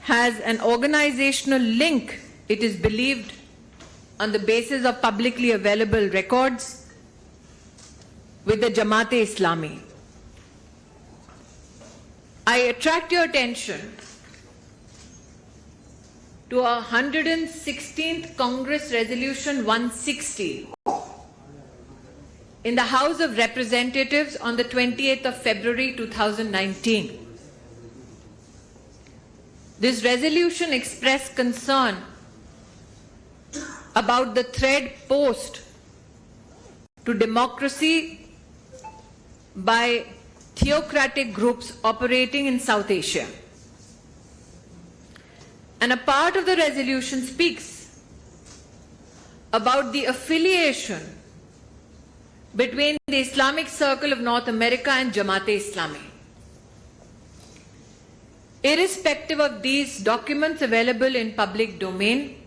has an organizational link, it is believed, on the basis of publicly available records with the Jamaat-e-Islami. I attract your attention to a 116th Congress Resolution 160 in the House of Representatives on the 28th of February 2019. This resolution expressed concern about the threat posed to democracy by theocratic groups operating in South Asia. And a part of the resolution speaks about the affiliation between the Islamic Circle of North America and Jamaat-e-Islami. Irrespective of these documents available in public domain,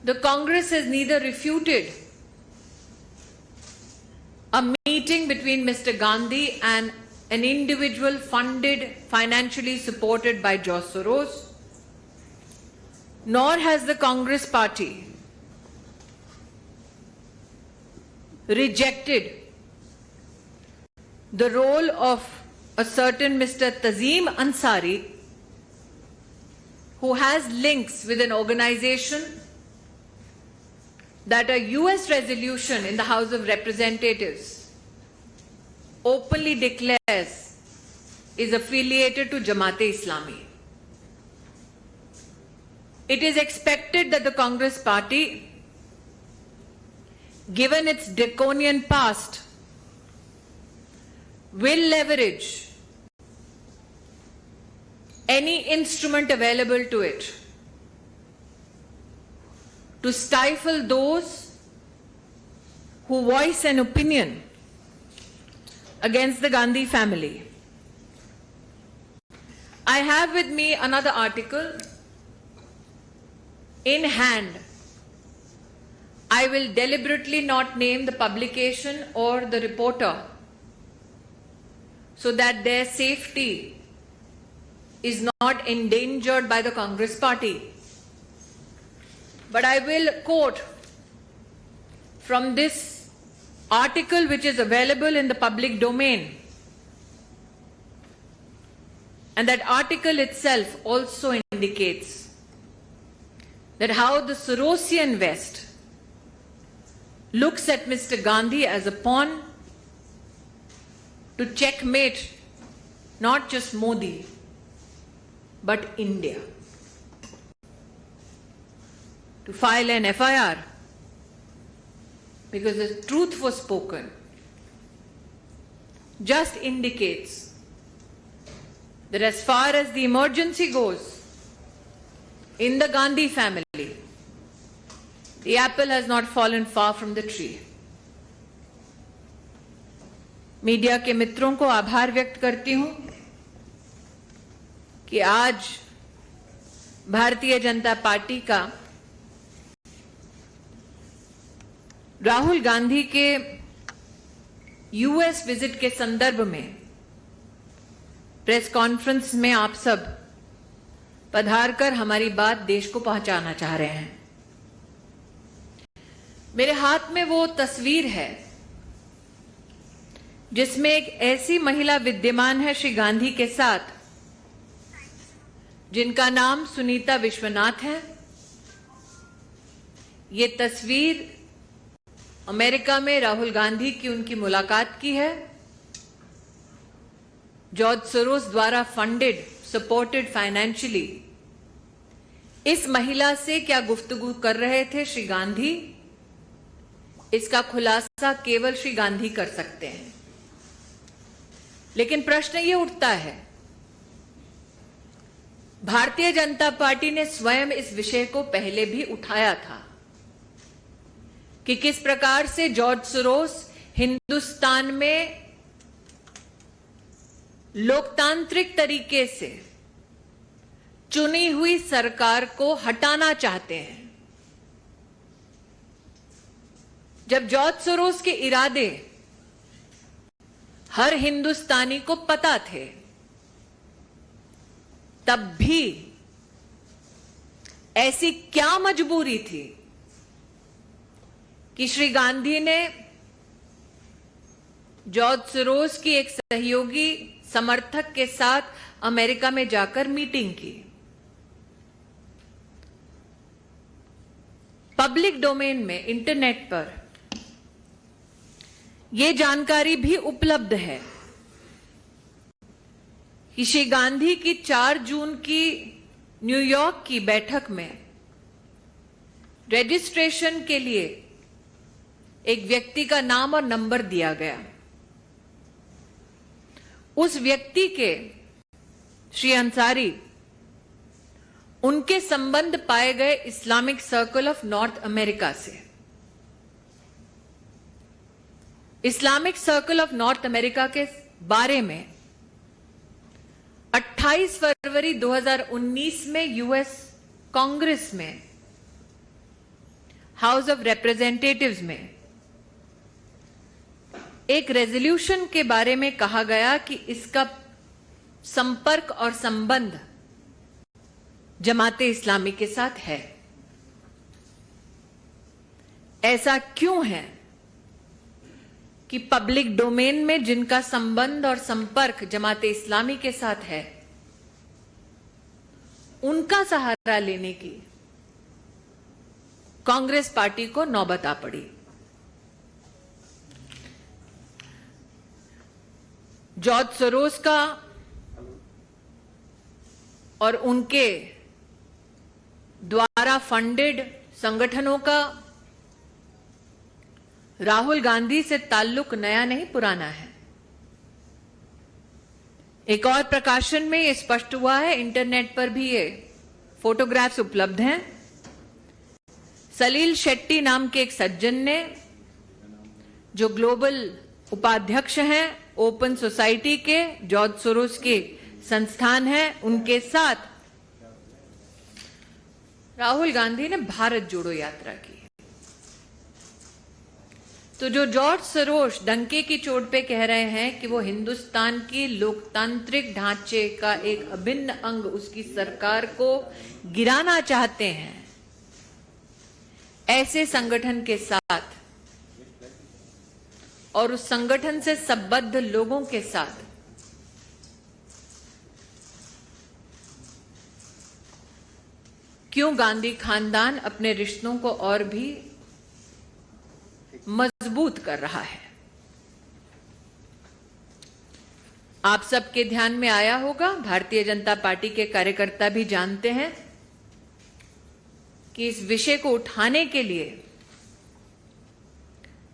the Congress has neither refuted a meeting between Mr. Gandhi and an individual funded, financially supported by George Soros, nor has the Congress party rejected the role of a certain Mr. Tazim Ansari, who has links with an organization that a US resolution in the House of Representatives openly declares is affiliated to Jamaat-e-Islami. It is expected that the Congress party, given its draconian past, will leverage any instrument available to it to stifle those who voice an opinion against the Gandhi family. I have with me another article in hand. I will deliberately not name the publication or the reporter so that their safety is not endangered by the Congress party. But I will quote from this article, which is available in the public domain. And that article itself also indicates that how the Sorosian West looks at Mr. Gandhi as a pawn to checkmate not just Modi, but India. To file an FIR because the truth was spoken just indicates that as far as the emergency goes in the Gandhi family, the apple has not fallen far from the tree. Media के मित्रों को आभार व्यक्त करती हूं कि आज Bharatiya Janata party का राहुल गांधी के यूएस विजिट के संदर्भ में प्रेस कॉन्फ्रेंस में आप सब पधार कर हमारी बात देश को पहुंचाना चाह रहे हैं। मेरे हाथ में वो तस्वीर है जिसमें एक ऐसी महिला विद्यमान है श्री गांधी के साथ जिनका नाम सुनीता विश्वनाथ है। ये तस्वीर अमेरिका में राहुल गांधी की उनकी मुलाकात की है। जॉर्ज सोरोस द्वारा फंडेड, सपोर्टेड फाइनेंशियली इस महिला से क्या गुफ्तगू कर रहे थे श्री गांधी, इसका खुलासा केवल श्री गांधी कर सकते हैं। लेकिन प्रश्न ये उठता है, भारतीय जनता पार्टी ने स्वयं इस विषय को पहले भी उठाया था कि किस प्रकार से जॉर्ज सोरोस हिंदुस्तान में लोकतांत्रिक तरीके से चुनी हुई सरकार को हटाना चाहते हैं। जब जॉर्ज सोरोस के इरादे हर हिंदुस्तानी को पता थे, तब भी ऐसी क्या मजबूरी थी कि श्री गांधी ने जॉर्ज सोरोस की एक सहयोगी समर्थक के साथ अमेरिका में जाकर मीटिंग की। पब्लिक डोमेन में इंटरनेट पर यह जानकारी भी उपलब्ध है कि श्री गांधी की 4 जून की न्यूयॉर्क की बैठक में रजिस्ट्रेशन के लिए एक व्यक्ति का नाम और नंबर दिया गया। उस व्यक्ति के श्री अंसारी उनके संबंध पाए गए Islamic circle of North America से। Islamic circle of North America के बारे में 28 फरवरी 2019 में यूएस कांग्रेस में हाउस ऑफ रिप्रेजेंटेटिव्स में एक रेजोल्यूशन के बारे में कहा गया कि इसका संपर्क और संबंध जमाते इस्लामी के साथ है। ऐसा क्यों है कि पब्लिक डोमेन में जिनका संबंध और संपर्क जमाते इस्लामी के साथ है, उनका सहारा लेने की कांग्रेस पार्टी को नौबत आ पड़ी। जॉर्ज सोरोस का और उनके द्वारा फंडेड संगठनों का राहुल गांधी से ताल्लुक नया नहीं पुराना है। एक और प्रकाशन में यह स्पष्ट हुआ है, इंटरनेट पर भी ये फोटोग्राफ्स उपलब्ध हैं। सलील शेट्टी नाम के एक सज्जन ने, जो ग्लोबल उपाध्यक्ष हैं ओपन सोसाइटी के, जॉर्ज सोरोस के संस्थान है, उनके साथ राहुल गांधी ने भारत जोड़ो यात्रा की। तो जो जॉर्ज सोरोस डंके की चोट पे कह रहे हैं कि वो हिंदुस्तान की लोकतांत्रिक ढांचे का एक अभिन्न अंग, उसकी सरकार को गिराना चाहते हैं, ऐसे संगठन के साथ और उस संगठन से संबद्ध लोगों के साथ क्यों गांधी खानदान अपने रिश्तों को और भी मजबूत कर रहा है? आप सबके ध्यान में आया होगा, भारतीय जनता पार्टी के कार्यकर्ता भी जानते हैं कि इस विषय को उठाने के लिए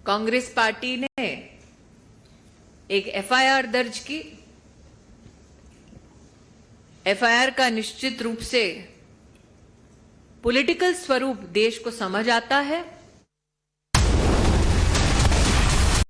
कांग्रेस पार्टी ने एक एफआईआर दर्ज की। एफआईआर का निश्चित रूप से पॉलिटिकल स्वरूप देश को समझ आता है।